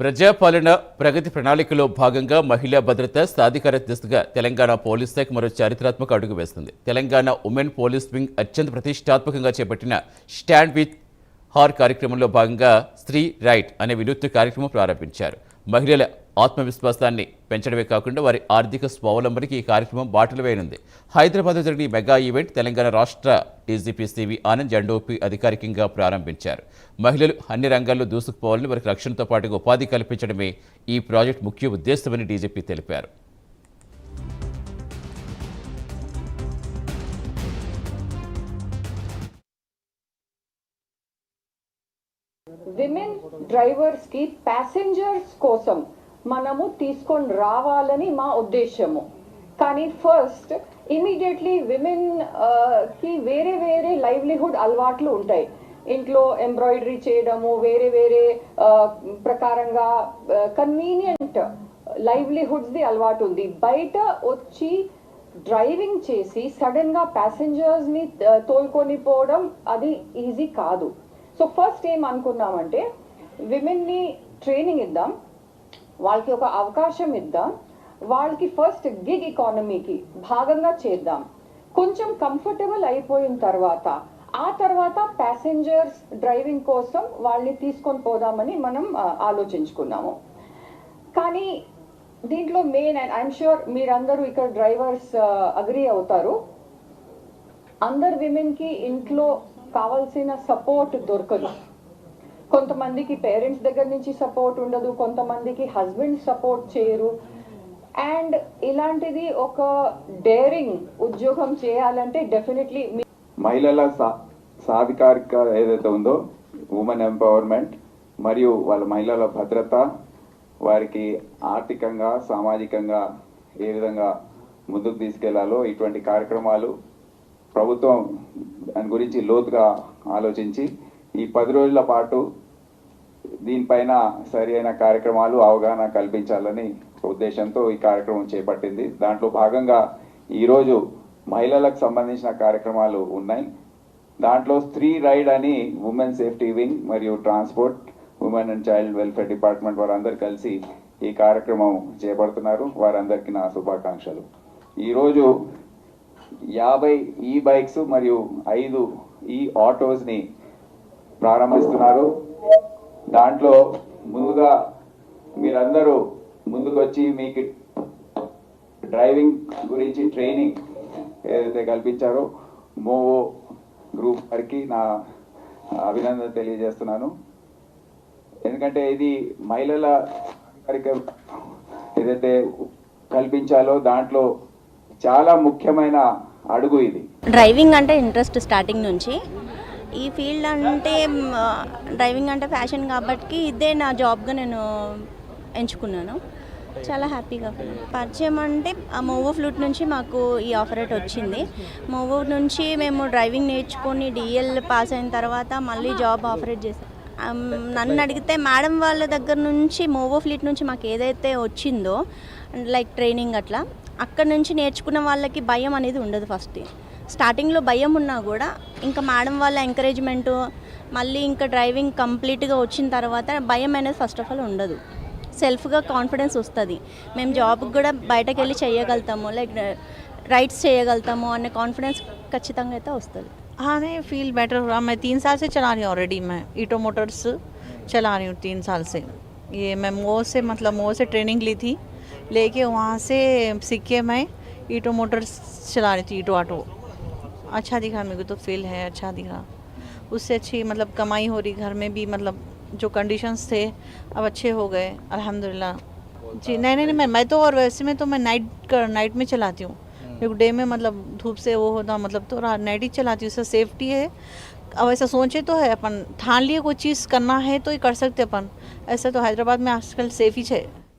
ప్రజాపాలన ప్రగతి ప్రణాళికలో భాగంగా మహిళా భద్రత సాధికారత దిశగా తెలంగాణ పోలీస్ శాఖ మరో చారిత్రాత్మక అడుగు వేస్తుంది. తెలంగాణ ఉమెన్ పోలీస్ వింగ్ అత్యంత ప్రతిష్టాత్మకంగా చేపట్టిన స్టాండ్ విత్ హార్ కార్యక్రమంలో భాగంగా స్త్రీ రైట్ అనే వినూత్న కార్యక్రమం ప్రారంభించారు. మహిళల ఆత్మవిశ్వాసాన్ని పెంచడమే కాకుండా వారి ఆర్థిక స్వావలంబనకి ఈ కార్యక్రమం బాటలు వేయనుంది. హైదరాబాద్లో జరిగిన ఈ మెగా ఈవెంట్ తెలంగాణ రాష్ట్ర డీజీపీ సివి ఆనంద్ జెండా ఊపి అధికారికంగా ప్రారంభించారు. మహిళలు అన్ని రంగాల్లో దూసుకుపోవాలని, వారికి రక్షణతో పాటుగా ఉపాధి కల్పించడమే ఈ ప్రాజెక్టు ముఖ్య ఉద్దేశమని డీజీపీ తెలిపారు. విమెన్ డ్రైవర్స్ కి ప్యాసింజర్స్ కోసం మనము తీసుకొని రావాలని మా ఉద్దేశము. కానీ ఫస్ట్ ఇమీడియట్లీ విమెన్ కి వేరే వేరే లైవ్లీహుడ్ అలవాట్లు ఉంటాయి. ఇంట్లో ఎంబ్రాయిడరీ చేయడము, వేరే వేరే ప్రకారంగా కన్వీనియంట్ లైవ్లీహుడ్స్ ది అలవాటు ఉంది. బయట వచ్చి డ్రైవింగ్ చేసి సడన్ గా ప్యాసింజర్స్ ని తోలుకొని పోవడం అది ఈజీ కాదు. సో ఫస్ట్ ఏం అనుకున్నామంటే విమెన్ ని ట్రైనింగ్ ఇద్దాం, వాళ్ళకి ఒక అవకాశం ఇద్దాం, వాళ్ళకి ఫస్ట్ గిగ్ ఎకానమీకి భాగంగా చేద్దాం. కొంచెం కంఫర్టబుల్ అయిపోయిన తర్వాత ఆ తర్వాత ప్యాసింజర్స్ డ్రైవింగ్ కోసం వాళ్ళని తీసుకొని పోదామని మనం ఆలోచించుకున్నాము. కానీ దీంట్లో మెయిన్ అండ్ ఐఎమ్ ష్యూర్ మీరందరూ ఇక్కడ డ్రైవర్స్ అగ్రీ అవుతారు, అందరు విమెన్ కి ఇంట్లో కావాల్సిన సపోర్ట్ దొరకదు. కొంతమందికి పేరెంట్స్ దగ్గర నుంచి సపోర్ట్ ఉండదు, కొంతమందికి హస్బెండ్ సపోర్ట్ చేయరు. అండ్ ఇలాంటిది ఒక డేరింగ్ ఉద్యోగం చేయాలంటే డెఫినెట్లీ మహిళల సాధికారిక ఏదైతే ఉందో ఉమెన్ ఎంపవర్మెంట్ మరియు వాళ్ళ మహిళల భద్రత, వారికి ఆర్థికంగా సామాజికంగా ఏ విధంగా ముందుకు తీసుకెళ్లాలో ఇటువంటి కార్యక్రమాలు ప్రభుత్వం దాని గురించి లోతుగా ఆలోచించి ఈ 10 రోజుల పాటు దీనిపైన సరి అయిన కార్యక్రమాలు అవగాహన కల్పించాలని ఉద్దేశంతో ఈ కార్యక్రమం చేపట్టింది. దాంట్లో భాగంగా ఈరోజు మహిళలకు సంబంధించిన కార్యక్రమాలు ఉన్నాయి. దాంట్లో స్త్రీ రైడ్ అని ఉమెన్ సేఫ్టీ వింగ్ మరియు transport, women and child welfare department వారందరూ కలిసి ఈ కార్యక్రమం చేపడుతున్నారు. వారందరికీ నా శుభాకాంక్షలు. ఈరోజు 50 ఈ బైక్స్ మరియు 5 ఈ ఆటోస్ ని ప్రారంభిస్తున్నారు. దాంట్లో ముందుగా మీరందరూ ముందుకొచ్చి మీకు డ్రైవింగ్ గురించి ట్రైనింగ్ ఏదైతే కల్పించారో మోవో గ్రూప్ వారికి నా అభినందన తెలియజేస్తున్నాను. ఎందుకంటే ఇది మహిళల ఏదైతే కల్పించాలో దాంట్లో చాలా ముఖ్యమైన అడుగు ఇది. డ్రైవింగ్ అంటే ఇంట్రెస్ట్ స్టార్టింగ్ నుంచి. ఈ ఫీల్డ్ అంటే డ్రైవింగ్ అంటే ఫ్యాషన్ కాబట్టి ఇదే నా జాబ్గా నేను ఎంచుకున్నాను. చాలా హ్యాపీగా పరిచయం అంటే మోవో ఫ్లూట్ నుంచి మాకు ఈ ఆఫరేట్ వచ్చింది. మోవో నుంచి మేము డ్రైవింగ్ నేర్చుకొని డిఎల్ పాస్ అయిన తర్వాత మళ్ళీ జాబ్ ఆఫరేట్ చేసాం. నన్ను అడిగితే మేడం వాళ్ళ దగ్గర నుంచి మోవో ఫ్లీట్ నుంచి మాకు ఏదైతే వచ్చిందో లైక్ ట్రైనింగ్ అట్లా అక్కడ నుంచి నేర్చుకున్న వాళ్ళకి భయం అనేది ఉండదు. ఫస్ట్ స్టార్టింగ్లో భయం ఉన్నా కూడా ఇంకా మేడం వాళ్ళ ఎంకరేజ్మెంటు మళ్ళీ ఇంకా డ్రైవింగ్ కంప్లీట్గా వచ్చిన తర్వాత భయం అనేది ఫస్ట్ ఆఫ్ ఆల్ ఉండదు. సెల్ఫ్గా కాన్ఫిడెన్స్ వస్తుంది. మేము జాబ్కి కూడా బయటకు వెళ్ళి చేయగలుగుతాము, లైక్ రైడ్స్ చేయగలుగుతాము అనే కాన్ఫిడెన్స్ ఖచ్చితంగా అయితే వస్తుంది. हाँ नहीं फील बेटर हुआ. मैं 3 साल से चला रही हूँ ऑलरेडी. मैं ईटो मोटर्स चला रही हूँ 3 साल से. ये मैं मो से ट्रेनिंग ली थी, लेके वहाँ से सीख के मैं ईटो मोटर्स चला रही थी. ईटो ऑटो अच्छा दिखा मेरे को, तो फील है अच्छा दिखा. उससे अच्छी मतलब कमाई हो रही. घर में भी मतलब जो कंडीशंस थे अब अच्छे हो गए अल्हम्दुलिल्लाह जी. नहीं मैं तो और वैसे में तो मैं नाइट में चलाती हूँ. डे में मतलब धूप से वो होता मतलब तो नाइट ही चलाती हूँ. उससे सेफ्टी है. अब ऐसा सोचे तो है अपन ठान लिए कोई चीज़ करना है तो ही कर सकते अपन. ऐसा तो हैदराबाद में आजकल सेफ ही है.